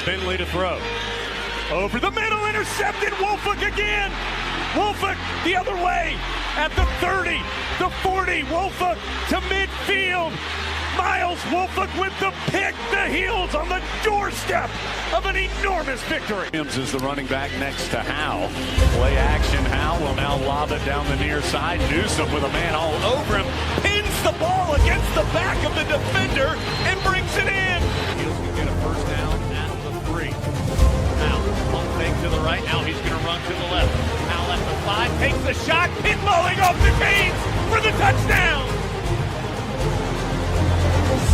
Finley to throw. Over the middle, intercepted. Wolfuk again. Wolfuk the other way at the 30, the 40. Wolfuk to midfield. Miles Wolfuk with the pick, the heels on the doorstep of an enormous victory. Williams is the running back next to Howe. Play action. Howe will now lob it down the near side. Newsom with a man all over him. Pins the ball against the back of the defender and brings it in. Heels can get a first down at the 3. Now, one fake to the right. Now he's going to run to the left. Howe at the 5. Takes the shot. Pinballing off the Canes for the touchdown.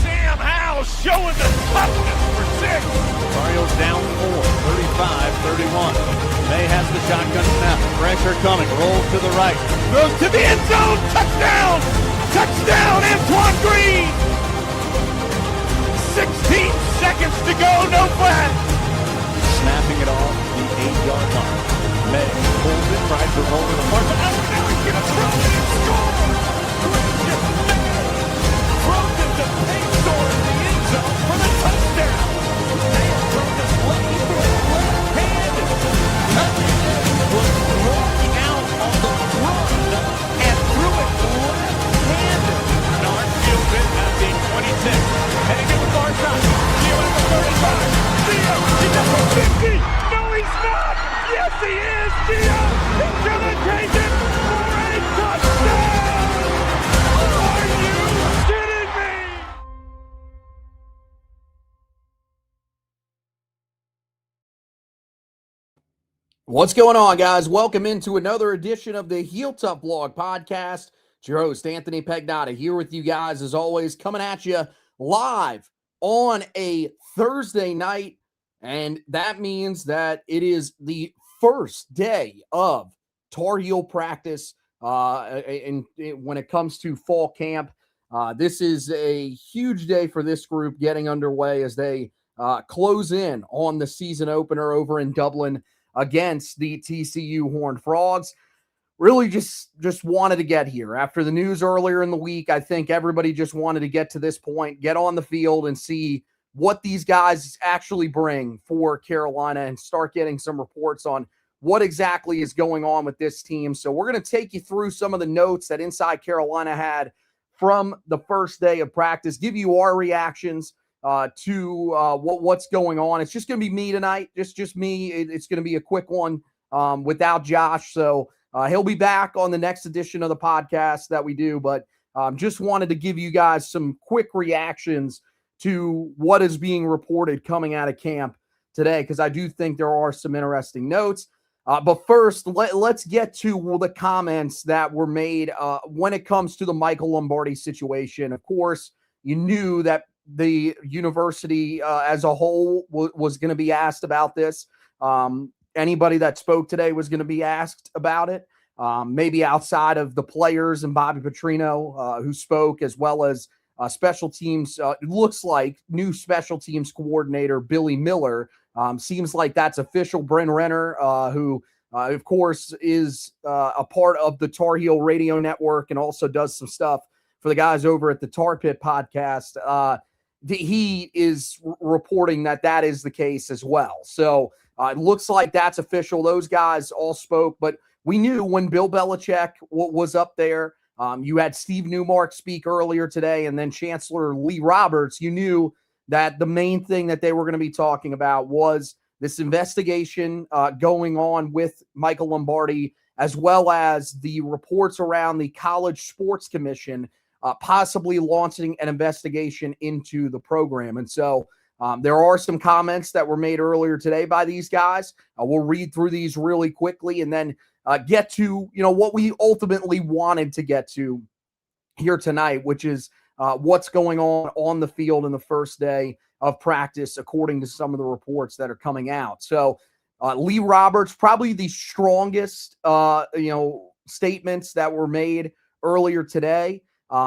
Sam Howe showing the toughness for 6. Cardinals down 4, 35-31. May has the shotgun snap. Pressure coming. Rolls to the right. Throws to the end zone. Touchdown! Touchdown, Antoine Green! 16 seconds to go. No flag. Snapping it off the 8-yard line. May pulls it, tries to roll to the far side. Now he's going to throw it and score! Throws it to Payson in the end zone for the touchdown. They have thrown this lucky left-handed. Was rolling out on the run and threw it left-handed. Bernard fields it at the 26. Heading to the far side. Theo at the 35. Theo, he's at the 50. No, he's not. Yes, he is. Theo into the Cajun for a touchdown. Are you kidding me? What's going on, guys? Welcome into another edition of the Heel Tough Vlog podcast. It's your host, Anthony Pagnotta, here with you guys, as always, coming at you live on a Thursday night. And that means that it is the first day of Tar Heel practice when it comes to fall camp. This is a huge day for this group getting underway as they close in on the season opener over in Dublin against the TCU Horned Frogs. Really just wanted to get here. After the news earlier in the week, I think everybody just wanted to get to this point, get on the field and see what these guys actually bring for Carolina and start getting some reports on what exactly is going on with this team. So we're going to take you through some of the notes that Inside Carolina had from the first day of practice, give you our reactions to what's going on. It's just going to be me tonight, just me. It's going to be a quick one without Josh. So he'll be back on the next edition of the podcast that we do, but just wanted to give you guys some quick reactions to what is being reported coming out of camp today, because I do think there are some interesting notes. But first, let's get to the comments that were made when it comes to the Michael Lombardi situation. Of course, you knew that the university as a whole was going to be asked about this. Anybody that spoke today was going to be asked about it, maybe outside of the players and Bobby Petrino, who spoke, as well as special teams. It looks like new special teams coordinator Billy Miller. Seems like that's official. Bryn Renner, who, of course, is a part of the Tar Heel radio network and also does some stuff for the guys over at the Tar Pit podcast. He is reporting that is the case as well. So it looks like that's official. Those guys all spoke, but we knew when Bill Belichick was up there. You had Steve Newmark speak earlier today, and then Chancellor Lee Roberts. You knew that the main thing that they were going to be talking about was this investigation going on with Michael Lombardi, as well as the reports around the College Sports Commission possibly launching an investigation into the program. And so there are some comments that were made earlier today by these guys. We'll read through these really quickly and then get to, what we ultimately wanted to get to here tonight, which is what's going on the field in the first day of practice, according to some of the reports that are coming out. So Lee Roberts, probably the strongest, statements that were made earlier today.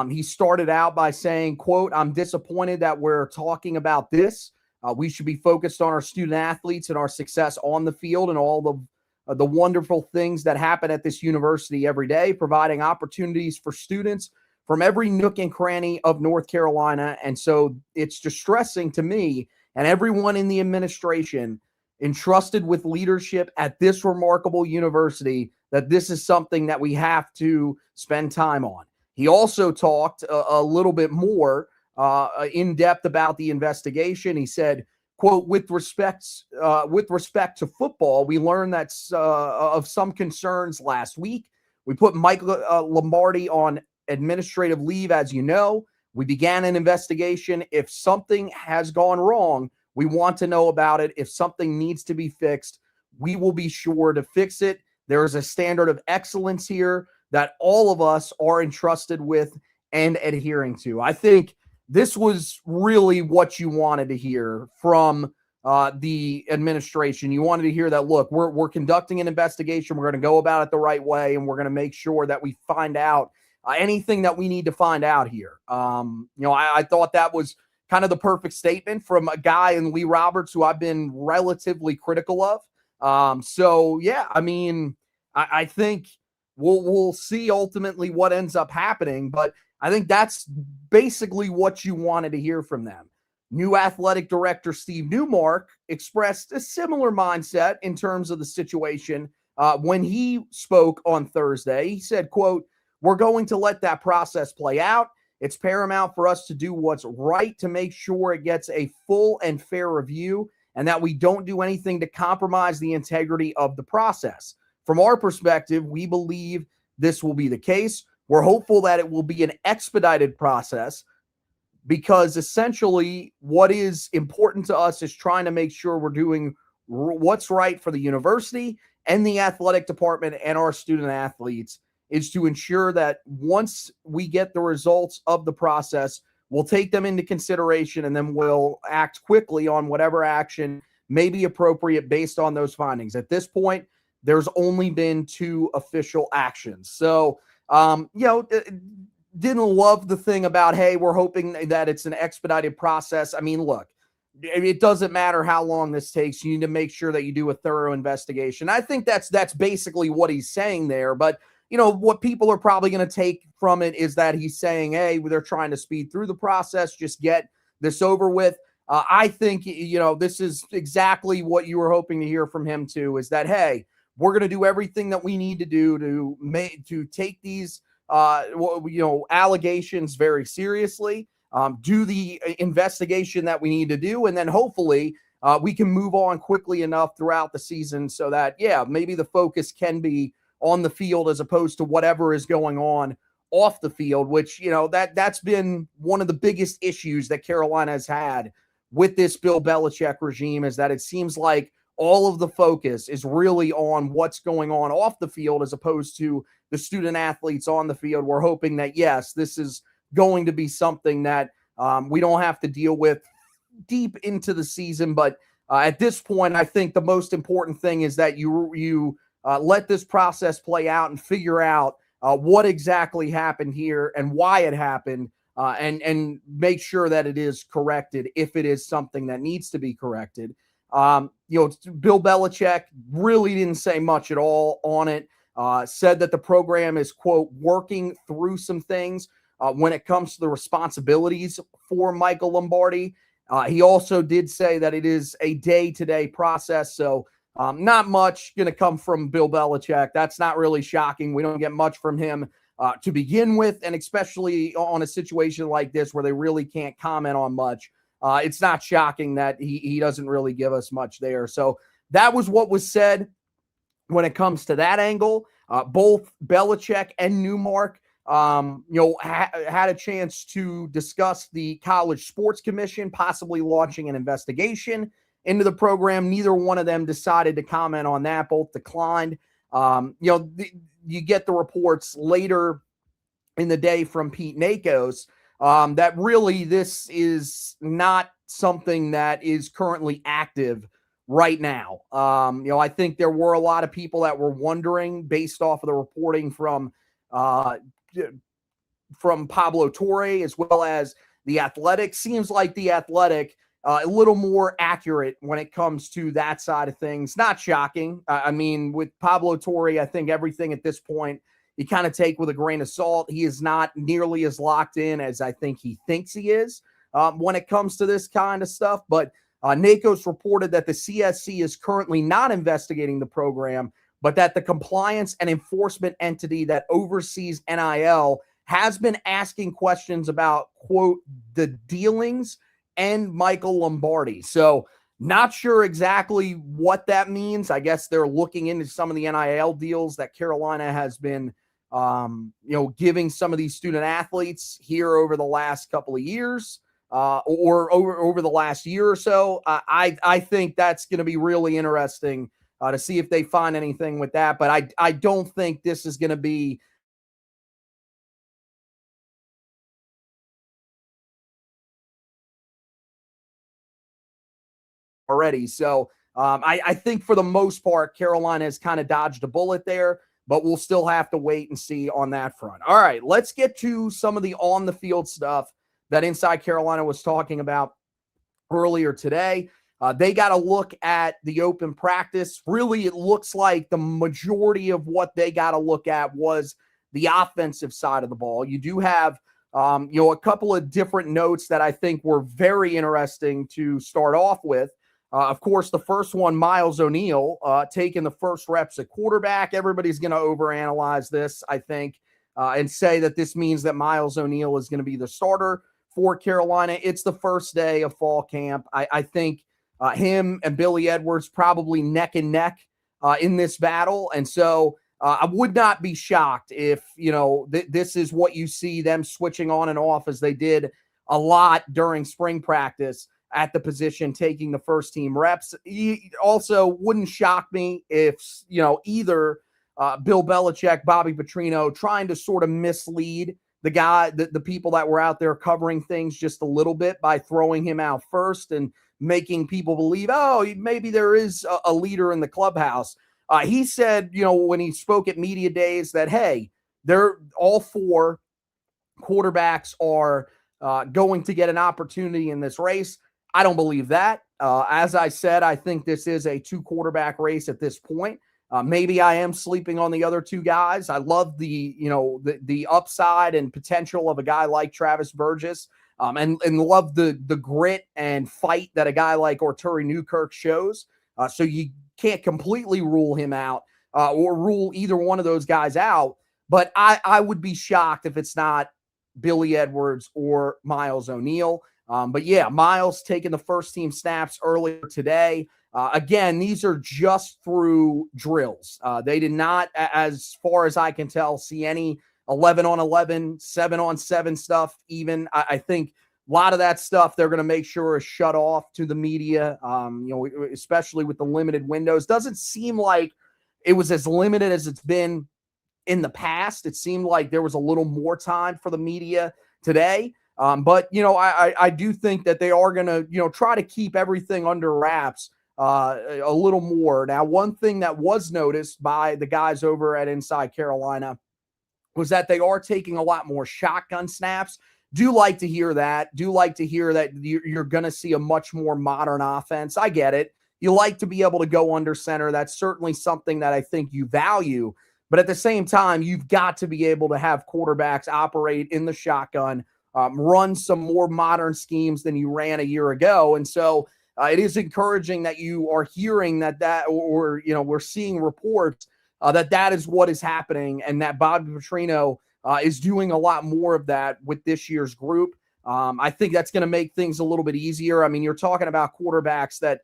He started out by saying, quote, "I'm disappointed that we're talking about this. We should be focused on our student athletes and our success on the field and all the wonderful things that happen at this university every day, providing opportunities for students from every nook and cranny of North Carolina. And so it's distressing to me and everyone in the administration entrusted with leadership at this remarkable university that this is something that we have to spend time on. He also talked a little bit more in depth about the investigation. He said, quote, with respect to football, we learned that of some concerns last week. We put Michael Lombardi on administrative leave, as you know. We began an investigation. If something has gone wrong, we want to know about it. If something needs to be fixed, we will be sure to fix it. There is a standard of excellence here that all of us are entrusted with and adhering to. I think this was really what you wanted to hear from the administration. You wanted to hear that, look, we're conducting an investigation. We're going to go about it the right way, and we're going to make sure that we find out anything that we need to find out here. I thought that was kind of the perfect statement from a guy in Lee Roberts who I've been relatively critical of. I think we'll see ultimately what ends up happening, but I think that's basically what you wanted to hear from them. New athletic director Steve Newmark expressed a similar mindset in terms of the situation when he spoke on Thursday. He said, quote, "We're going to let that process play out. It's paramount for us to do what's right to make sure it gets a full and fair review and that we don't do anything to compromise the integrity of the process. From our perspective, we believe this will be the case. We're hopeful that it will be an expedited process because essentially what is important to us is trying to make sure we're doing what's right for the university and the athletic department and our student athletes, is to ensure that once we get the results of the process, we'll take them into consideration and then we'll act quickly on whatever action may be appropriate based on those findings. At this point, there's only been 2 official actions. So, didn't love the thing about, hey, we're hoping that it's an expedited process. I mean, look, it doesn't matter how long this takes. You need to make sure that you do a thorough investigation. I think that's basically what he's saying there. But, what people are probably going to take from it is that he's saying, hey, they're trying to speed through the process, just get this over with. I think, this is exactly what you were hoping to hear from him too, is that, hey, we're going to do everything that we need to do to take these, allegations very seriously, do the investigation that we need to do, and then hopefully we can move on quickly enough throughout the season so that, maybe the focus can be on the field as opposed to whatever is going on off the field, which, that's been one of the biggest issues that Carolina has had with this Bill Belichick regime, is that it seems like all of the focus is really on what's going on off the field as opposed to the student athletes on the field. We're hoping that, yes, this is going to be something that we don't have to deal with deep into the season. But at this point, I think the most important thing is that you let this process play out and figure out what exactly happened here and why it happened, and make sure that it is corrected if it is something that needs to be corrected. Bill Belichick really didn't say much at all on it. Said that the program is, quote, working through some things when it comes to the responsibilities for Michael Lombardi. He also did say that it is a day-to-day process, so not much going to come from Bill Belichick. That's not really shocking. We don't get much from him to begin with, and especially on a situation like this where they really can't comment on much. It's not shocking that he doesn't really give us much there. So that was what was said when it comes to that angle. Both Belichick and Newmark, had a chance to discuss the College Sports Commission possibly launching an investigation into the program. Neither one of them decided to comment on that. Both declined. You get the reports later in the day from Pete Nakos that really this is not something that is currently active right now. I think there were a lot of people that were wondering, based off of the reporting from Pablo Torre as well as The Athletic. Seems like The Athletic a little more accurate when it comes to that side of things. Not shocking. With Pablo Torre, I think everything at this point you kind of take with a grain of salt. He is not nearly as locked in as I think he thinks he is when it comes to this kind of stuff. But NACOS reported that the CSC is currently not investigating the program, but that the compliance and enforcement entity that oversees NIL has been asking questions about, quote, the dealings and Michael Lombardi. So not sure exactly what that means. I guess they're looking into some of the NIL deals that Carolina has been, giving some of these student athletes here over the last couple of years, or over the last year or so. I think that's going to be really interesting to see if they find anything with that. But I don't think this is going to be already. So I think for the most part, Carolina has kind of dodged a bullet there, but we'll still have to wait and see on that front. All right, let's get to some of the on the field stuff that Inside Carolina was talking about earlier today. They got a look at the open practice. Really, it looks like the majority of what they got to look at was the offensive side of the ball. You do have a couple of different notes that I think were very interesting to start off with. Of course, the first one, Miles O'Neal, taking the first reps at quarterback. Everybody's going to overanalyze this, I think, and say that this means that Miles O'Neal is going to be the starter for Carolina. It's the first day of fall camp. I think him and Billy Edwards probably neck and neck in this battle. And so I would not be shocked if, this is what you see them switching on and off as they did a lot during spring practice at the position, taking the first team reps. Also wouldn't shock me if, either Bill Belichick, Bobby Petrino trying to sort of mislead the people that were out there covering things just a little bit by throwing him out first and making people believe, maybe there is a leader in the clubhouse. He said, when he spoke at media days that, hey, they're all four quarterbacks are going to get an opportunity in this race. I don't believe that. As I said, I think this is a 2-quarterback race at this point. Maybe I am sleeping on the other two guys. I love the upside and potential of a guy like Travis Burgess, and love the grit and fight that a guy like Arturi Newkirk shows. So you can't completely rule him out or rule either one of those guys out. But I would be shocked if it's not Billy Edwards or Miles O'Neal. But yeah, Miles taking the first team snaps earlier today. Again, these are just through drills. They did not, as far as I can tell, see any 11-on-11, 7-on-7 stuff even. I think a lot of that stuff they're going to make sure is shut off to the media, especially with the limited windows. Doesn't seem like it was as limited as it's been in the past. It seemed like there was a little more time for the media today. But I do think that they are going to, try to keep everything under wraps a little more. Now, one thing that was noticed by the guys over at Inside Carolina was that they are taking a lot more shotgun snaps. Do like to hear that. Do like to hear that you're going to see a much more modern offense. I get it. You like to be able to go under center. That's certainly something that I think you value. But at the same time, you've got to be able to have quarterbacks operate in the shotgun, run some more modern schemes than you ran a year ago. And so it is encouraging that you are hearing that or we're seeing reports that is what is happening, and that Bobby Petrino is doing a lot more of that with this year's group. I think that's going to make things a little bit easier. I mean, you're talking about quarterbacks that,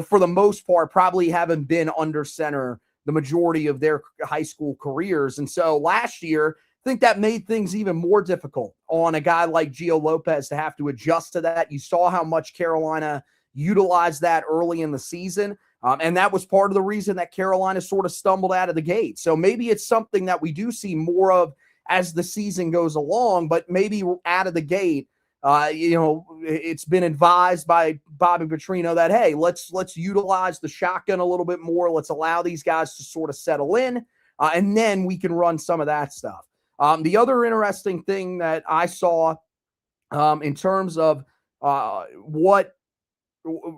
for the most part, probably haven't been under center the majority of their high school careers. And so last year, I think that made things even more difficult on a guy like Gio Lopez to have to adjust to that. You saw how much Carolina utilized that early in the season. And that was part of the reason that Carolina sort of stumbled out of the gate. So maybe it's something that we do see more of as the season goes along, but maybe out of the gate, it's been advised by Bobby Petrino that, hey, let's utilize the shotgun a little bit more. Let's allow these guys to sort of settle in, and then we can run some of that stuff. The other interesting thing that I saw in terms of what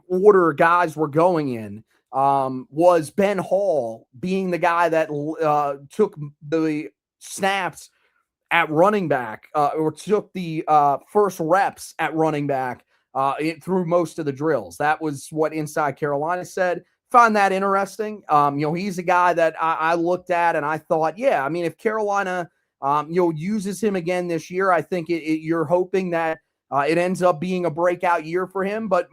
order guys were going in was Ben Hall being the guy that took the snaps at running back or took the first reps at running back through most of the drills. That was what Inside Carolina said. Find that interesting. He's a guy that I looked at and I thought, yeah, I mean, if Carolina, uses him again this year, I think you're hoping that it ends up being a breakout year for him. But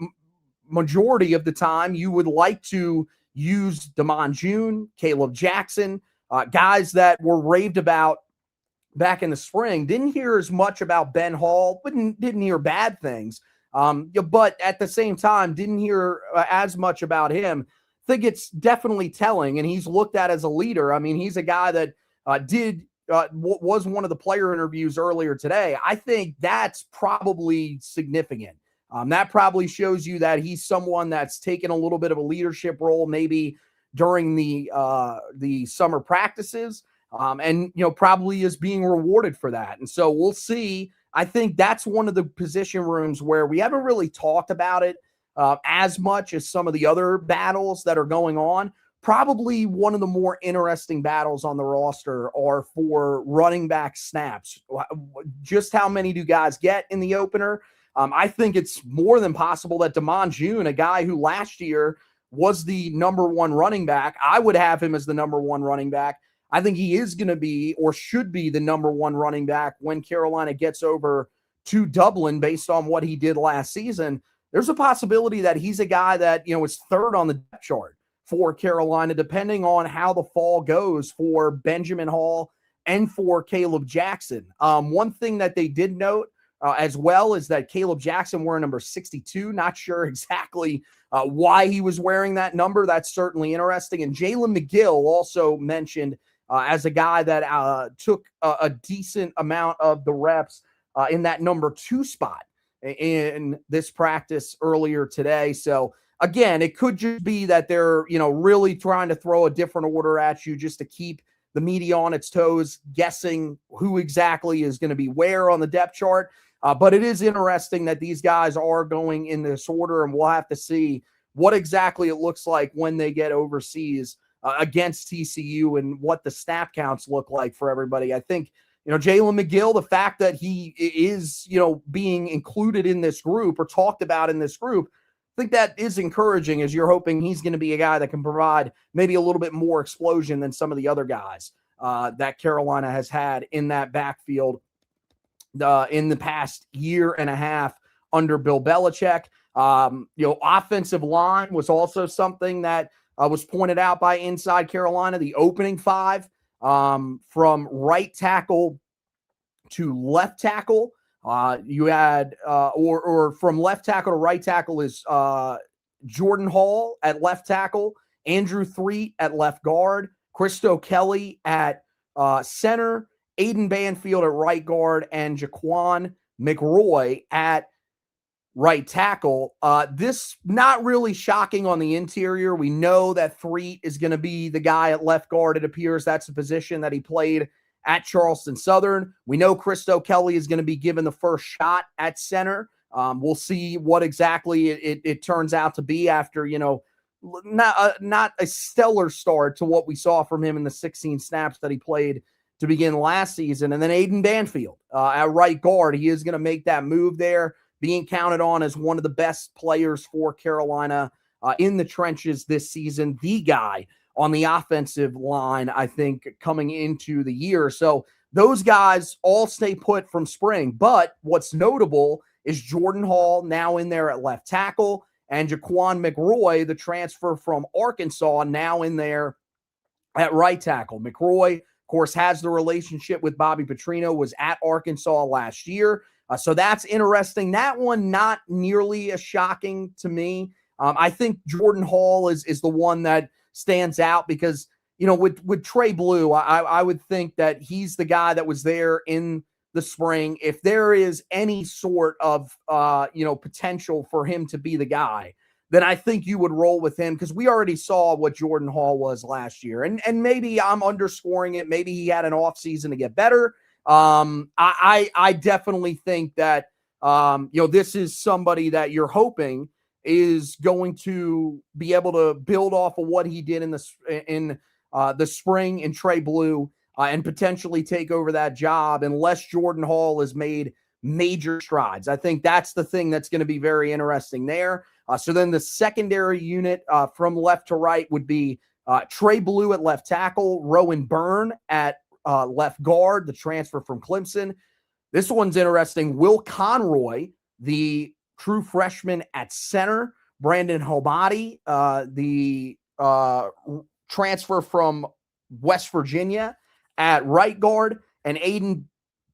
majority of the time, you would like to use Damon June, Caleb Jackson, guys that were raved about back in the spring. Didn't hear as much about Ben Hall, but didn't hear bad things. But at the same time, didn't hear as much about him. I think it's definitely telling, and he's looked at as a leader. I mean, he's a guy that was one of the player interviews earlier today. I think that's probably significant. That probably shows you that he's someone that's taken a little bit of a leadership role, maybe during the summer practices, and probably is being rewarded for that. And so we'll see. I think that's one of the position rooms where we haven't really talked about it as much as some of the other battles that are going on. Probably one of the more interesting battles on the roster are for running back snaps. Just how many do guys get in the opener? I think it's more than possible that Damon June, a guy who last year was the number one running back, I would have him as the number one running back. I think he is going to be or should be the number one running back when Carolina gets over to Dublin based on what he did last season. There's a possibility that he's a guy that, is third on the depth chart for Carolina, depending on how the fall goes for Benjamin Hall and for Caleb Jackson. One thing that they did note as well is that Caleb Jackson wearing number 62. Not sure exactly why he was wearing that number. That's certainly interesting. And Jalen McGill also mentioned as a guy that took a decent amount of the reps in that number 2 spot in this practice earlier today. So again, it could just be that they're, really trying to throw a different order at you just to keep the media on its toes, guessing who exactly is going to be where on the depth chart. But it is interesting that these guys are going in this order, and we'll have to see what exactly it looks like when they get overseas against TCU and what the snap counts look like for everybody. I think, Jalen McGill, the fact that he is, being included in this group or talked about in this group, I think that is encouraging, as you're hoping he's going to be a guy that can provide maybe a little bit more explosion than some of the other guys that Carolina has had in that backfield in the past year and a half under Bill Belichick. Offensive line was also something that was pointed out by Inside Carolina. The opening 5 from right tackle to left tackle. You had or from left tackle to right tackle is Jordan Hall at left tackle, Andrew Threet at left guard, Christo Kelly at center, Aiden Banfield at right guard, and Jaquan McRoy at right tackle. This not really shocking on the interior. We know that Threet is going to be the guy at left guard. It appears that's the position that he played at Charleston Southern. We know Christo Kelly is going to be given the first shot at center. We'll see what exactly it turns out to be after, not a stellar start to what we saw from him in the 16 snaps that he played to begin last season. And then Aiden Banfield at right guard. He is going to make that move there, being counted on as one of the best players for Carolina in the trenches this season. The guy on the offensive line, I think, coming into the year. So those guys all stay put from spring. But what's notable is Jordan Hall now in there at left tackle, and Jaquan McRoy, the transfer from Arkansas, now in there at right tackle. McRoy, of course, has the relationship with Bobby Petrino, was at Arkansas last year. So that's interesting. That one not nearly as shocking to me. I think Jordan Hall is the one that stands out because, with Trey Blue, I would think that he's the guy that was there in the spring. If there is any sort of, potential for him to be the guy, then I think you would roll with him because we already saw what Jordan Hall was last year. And maybe I'm underscoring it. Maybe he had an offseason to get better. I definitely think that, this is somebody that you're hoping is going to be able to build off of what he did in the spring in Trey Blue and potentially take over that job unless Jordan Hall is made major strides. I think that's the thing that's going to be very interesting there. So then the secondary unit from left to right would be Trey Blue at left tackle, Rowan Byrne at left guard, the transfer from Clemson. This one's interesting. Will Conroy, the true freshman at center, Brandon Hobati, the transfer from West Virginia at right guard, and Aiden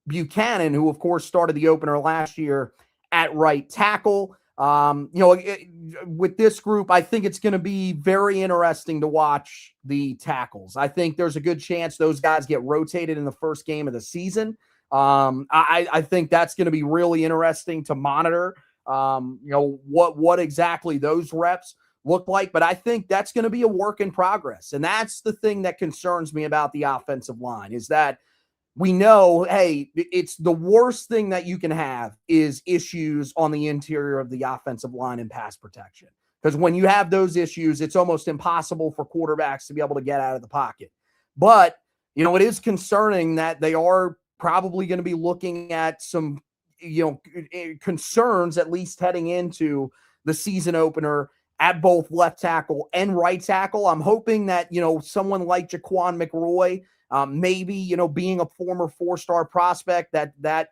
Buchanan, who of course started the opener last year at right tackle. With this group, I think it's going to be very interesting to watch the tackles. I think there's a good chance those guys get rotated in the first game of the season. I think that's going to be really interesting to monitor. What exactly those reps look like, but I think that's going to be a work in progress. And that's the thing that concerns me about the offensive line, is that we know, hey, it's the worst thing that you can have is issues on the interior of the offensive line and pass protection. Because when you have those issues, it's almost impossible for quarterbacks to be able to get out of the pocket. But, it is concerning that they are probably going to be looking at some, concerns, at least heading into the season opener at both left tackle and right tackle. I'm hoping that, someone like Jaquan McRoy, maybe, being a former 4-star prospect, that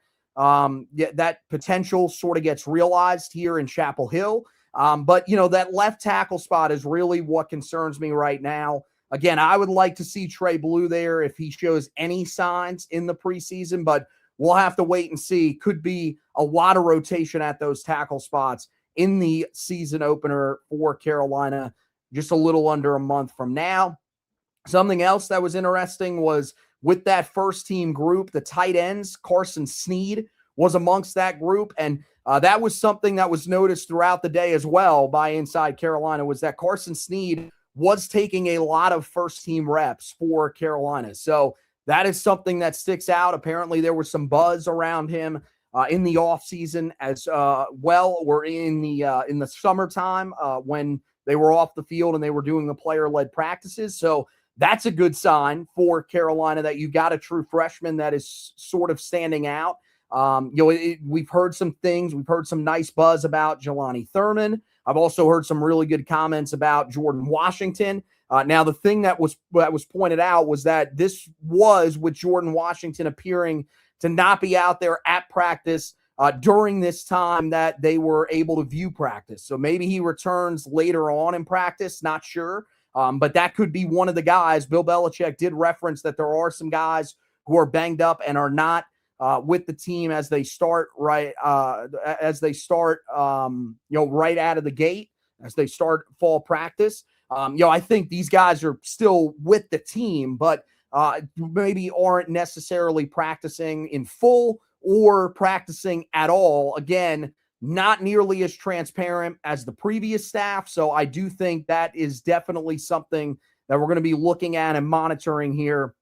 potential sort of gets realized here in Chapel Hill. But that left tackle spot is really what concerns me right now. Again, I would like to see Trey Blue there if he shows any signs in the preseason, but we'll have to wait and see. Could be a lot of rotation at those tackle spots in the season opener for Carolina just a little under a month from now. Something else that was interesting was with that first team group, the tight ends, Carson Sneed was amongst that group. And that was something that was noticed throughout the day as well by Inside Carolina, was that Carson Sneed was taking a lot of first team reps for Carolina. So that is something that sticks out. Apparently there was some buzz around him in the offseason as well, or in the summertime when they were off the field and they were doing the player-led practices. So that's a good sign for Carolina that you got a true freshman that is sort of standing out. We've heard some things. We've heard some nice buzz about Jelani Thurman. I've also heard some really good comments about Jordan Washington. Now, the thing that was pointed out was that this was with Jordan Washington appearing to not be out there at practice during this time that they were able to view practice. So maybe he returns later on in practice, not sure. But that could be one of the guys. Bill Belichick did reference that there are some guys who are banged up and are not with the team as they start right out of the gate, as they start fall practice. I think these guys are still with the team, but maybe aren't necessarily practicing in full or practicing at all. Again, not nearly as transparent as the previous staff. So I do think that is definitely something that we're going to be looking at and monitoring here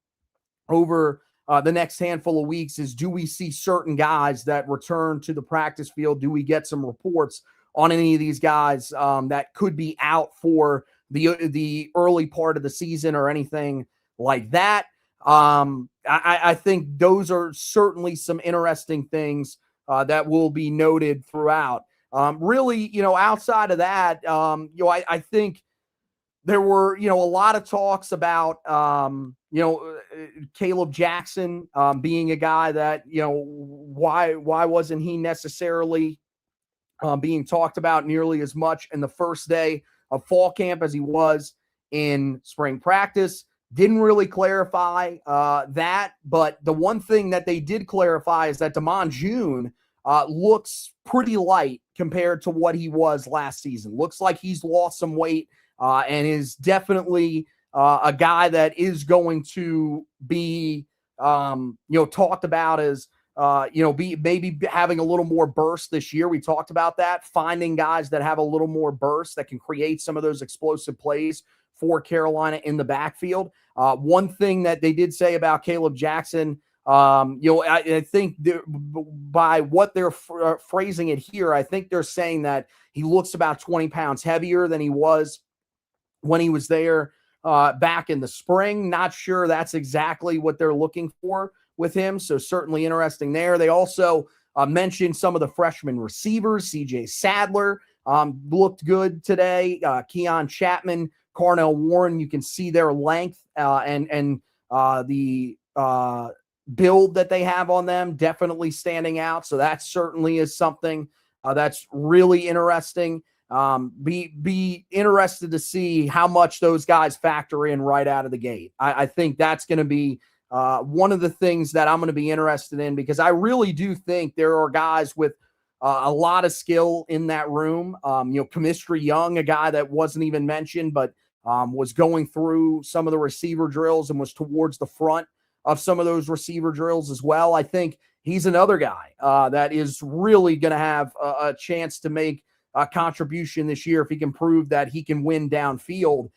over the next handful of weeks, is do we see certain guys that return to the practice field? Do we get some reports on any of these guys that could be out for the early part of the season or anything like that? I think those are certainly some interesting things that will be noted throughout. Really, outside of that, I think there were, a lot of talks about, Caleb Jackson being a guy that, why wasn't he necessarily being talked about nearly as much in the first day of fall camp as he was in spring practice? Didn't really clarify that, but the one thing that they did clarify is that Damon June looks pretty light compared to what he was last season. Looks like he's lost some weight and is definitely a guy that is going to be, talked about as, be maybe having a little more burst this year. We talked about that, finding guys that have a little more burst that can create some of those explosive plays for Carolina in the backfield. One thing that they did say about Caleb Jackson, I think by what they're phrasing it here, I think they're saying that he looks about 20 pounds heavier than he was when he was there back in the spring. Not sure that's exactly what they're looking for with him. So certainly interesting there. They also mention some of the freshman receivers. CJ Sadler looked good today. Keon Chapman, Carnell Warren, you can see their length and the build that they have on them definitely standing out. So that certainly is something that's really interesting. Be interested to see how much those guys factor in right out of the gate. I think that's going to be one of the things that I'm going to be interested in, because I really do think there are guys with a lot of skill in that room. Chemistry Young, a guy that wasn't even mentioned, but was going through some of the receiver drills and was towards the front of some of those receiver drills as well. I think he's another guy that is really going to have a chance to make a contribution this year if he can prove that he can win downfield.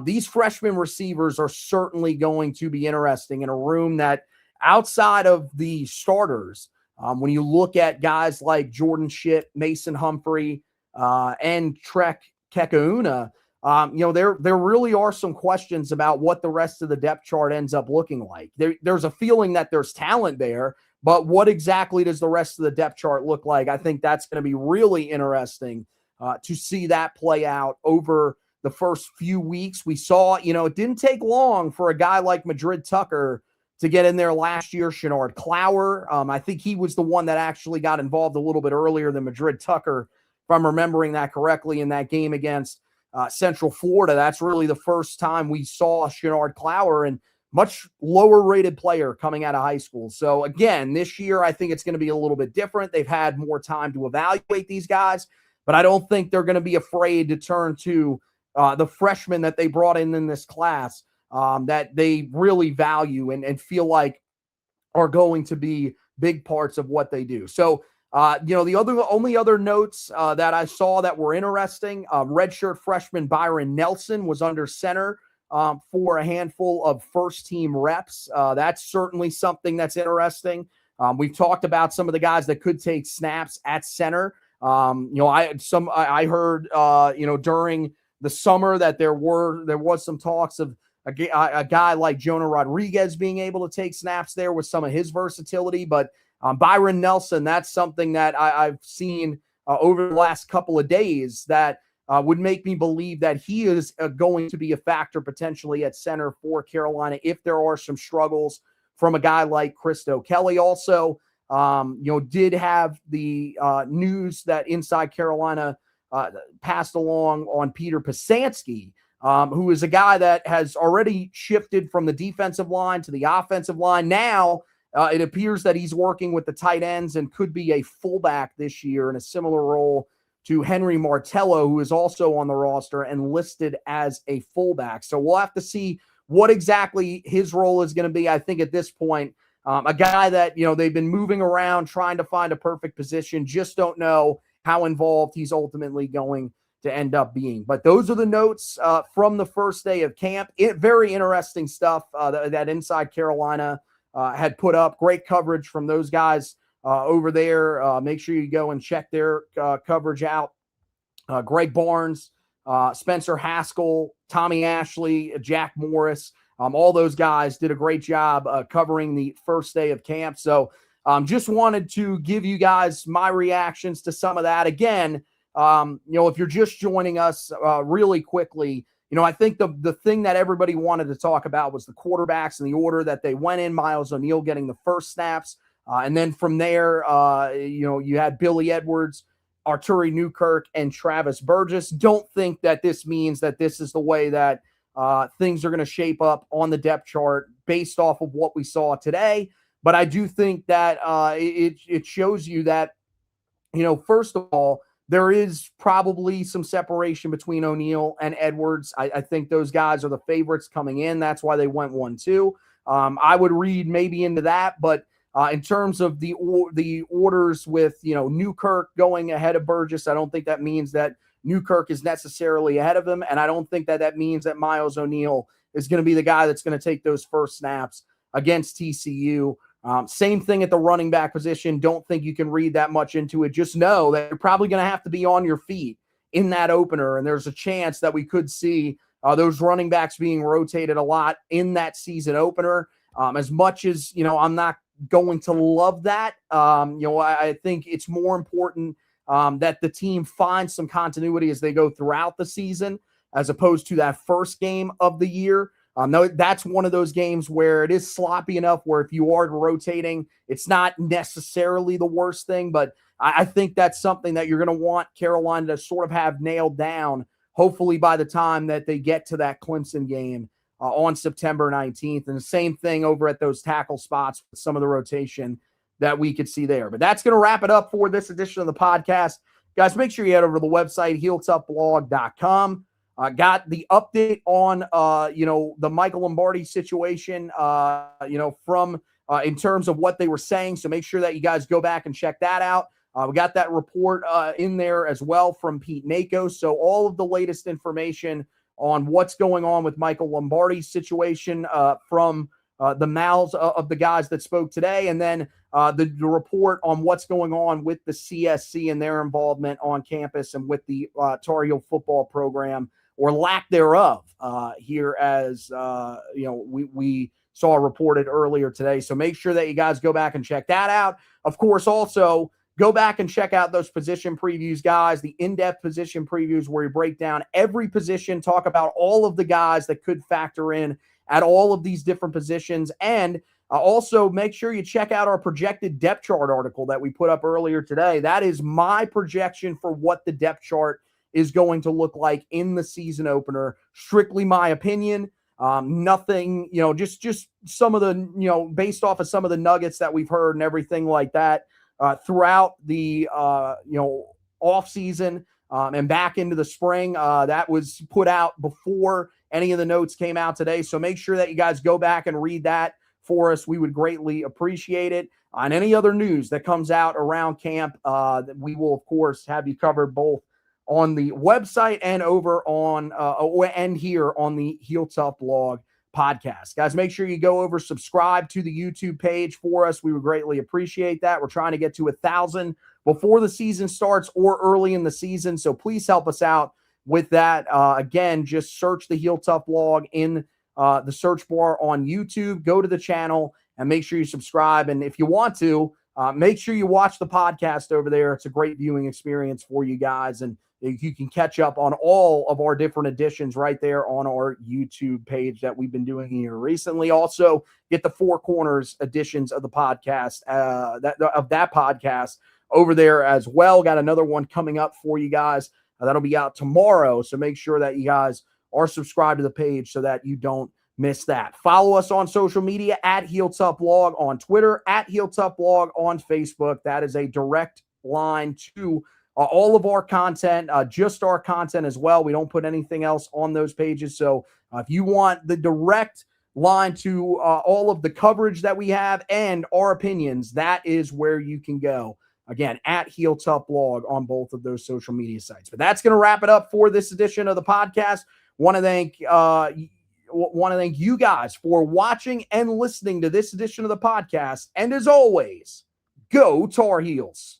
These freshman receivers are certainly going to be interesting in a room that, outside of the starters, when you look at guys like Jordan Shipp, Mason Humphrey, and Trek Kekauna, there really are some questions about what the rest of the depth chart ends up looking like. There's a feeling that there's talent there, but what exactly does the rest of the depth chart look like? I think that's going to be really interesting to see that play out over the first few weeks. We saw, it didn't take long for a guy like Madrid Tucker to get in there last year. Shenard Clower, I think he was the one that actually got involved a little bit earlier than Madrid Tucker, if I'm remembering that correctly, in that game against Central Florida. That's really the first time we saw Shenard Clower, and much lower rated player coming out of high school. So again, this year, I think it's going to be a little bit different. They've had more time to evaluate these guys, but I don't think they're going to be afraid to turn to the freshmen that they brought in this class that they really value and feel like are going to be big parts of what they do. So, the only other notes that I saw that were interesting, redshirt freshman Byron Nelson was under center for a handful of first-team reps. That's certainly something that's interesting. We've talked about some of the guys that could take snaps at center. I heard during the summer that there was some talks of a guy like Jonah Rodriguez being able to take snaps there with some of his versatility. But Byron Nelson, that's something that I've seen over the last couple of days that would make me believe that he is going to be a factor potentially at center for Carolina if there are some struggles from a guy like Christo Kelly. Also, did have the news that Inside Carolina passed along on Peter Pasansky, who is a guy that has already shifted from the defensive line to the offensive line. Now, it appears that he's working with the tight ends and could be a fullback this year in a similar role to Henry Martello, who is also on the roster and listed as a fullback. So we'll have to see what exactly his role is going to be. I think at this point, a guy that, they've been moving around trying to find a perfect position, just don't know how involved he's ultimately going to end up being. But those are the notes from the first day of camp. Very interesting stuff that Inside Carolina had put up. Great coverage from those guys over there. Make sure you go and check their coverage out. Greg Barnes, Spencer Haskell, Tommy Ashley, Jack Morris, all those guys did a great job covering the first day of camp. So just wanted to give you guys my reactions to some of that. Again, if you're just joining us really quickly, I think the thing that everybody wanted to talk about was the quarterbacks and the order that they went in. Miles O'Neill getting the first snaps. And then from there, you had Billy Edwards, Arturi Newkirk, and Travis Burgess. Don't think that this means that this is the way that things are going to shape up on the depth chart based off of what we saw today. But I do think that it shows you that, first of all, there is probably some separation between O'Neill and Edwards. I think those guys are the favorites coming in. That's why they went 1-2. I would read maybe into that, but in terms of the orders with, Newkirk going ahead of Burgess, I don't think that means that Newkirk is necessarily ahead of him, and I don't think that means that Miles O'Neill is going to be the guy that's going to take those first snaps against TCU. Same thing at the running back position. Don't think you can read that much into it. Just know that you're probably going to have to be on your feet in that opener, and there's a chance that we could see those running backs being rotated a lot in that season opener. As much as, I'm not going to love that. I think it's more important that the team finds some continuity as they go throughout the season, as opposed to that first game of the year. No, that's one of those games where it is sloppy enough where if you are rotating, it's not necessarily the worst thing, but I think that's something that you're going to want Carolina to sort of have nailed down, hopefully by the time that they get to that Clemson game on September 19th. And the same thing over at those tackle spots with some of the rotation that we could see there. But that's going to wrap it up for this edition of the podcast. Guys, make sure you head over to the website, heeltoughblog.com. Got the update on, the Michael Lombardi situation, from in terms of what they were saying. So make sure that you guys go back and check that out. We got that report in there as well from Pete Nako. So all of the latest information on what's going on with Michael Lombardi's situation from the mouths of the guys that spoke today. And then the report on what's going on with the CSC and their involvement on campus and with the Tar Heel football program, or lack thereof, here as, we saw reported earlier today. So make sure that you guys go back and check that out. Of course, also go back and check out those position previews, guys, the in-depth position previews where we break down every position, talk about all of the guys that could factor in at all of these different positions. And also make sure you check out our projected depth chart article that we put up earlier today. That is my projection for what the depth chart is going to look like in the season opener. Strictly my opinion. Nothing, just some of the, based off of some of the nuggets that we've heard and everything like that throughout the, off season and back into the spring. That was put out before any of the notes came out today. So make sure that you guys go back and read that for us. We would greatly appreciate it. On any other news that comes out around camp, we will, of course, have you covered both on the website and over on and here on the Heel Tough Blog podcast. Guys, make sure you go over, subscribe to the YouTube page for us. We would greatly appreciate that. We're trying to get to 1,000 before the season starts or early in the season, so please help us out with that. Again, just search the Heel Tough Blog in the search bar on YouTube. Go to the channel and make sure you subscribe. And if you want to, make sure you watch the podcast over there. It's a great viewing experience for you guys. And you can catch up on all of our different editions right there on our YouTube page that we've been doing here recently. Also, get the Four Corners editions of the podcast, that podcast over there as well. Got another one coming up for you guys. That'll be out tomorrow. So make sure that you guys are subscribed to the page so that you don't miss that. Follow us on social media at Heel Tough Blog on Twitter, at Heel Tough Blog on Facebook. That is a direct line to all of our content, just our content as well. We don't put anything else on those pages. So if you want the direct line to all of the coverage that we have and our opinions, that is where you can go. Again, at Heel Tough Blog on both of those social media sites. But that's going to wrap it up for this edition of the podcast. Want to thank you guys for watching and listening to this edition of the podcast. And as always, go Tar Heels.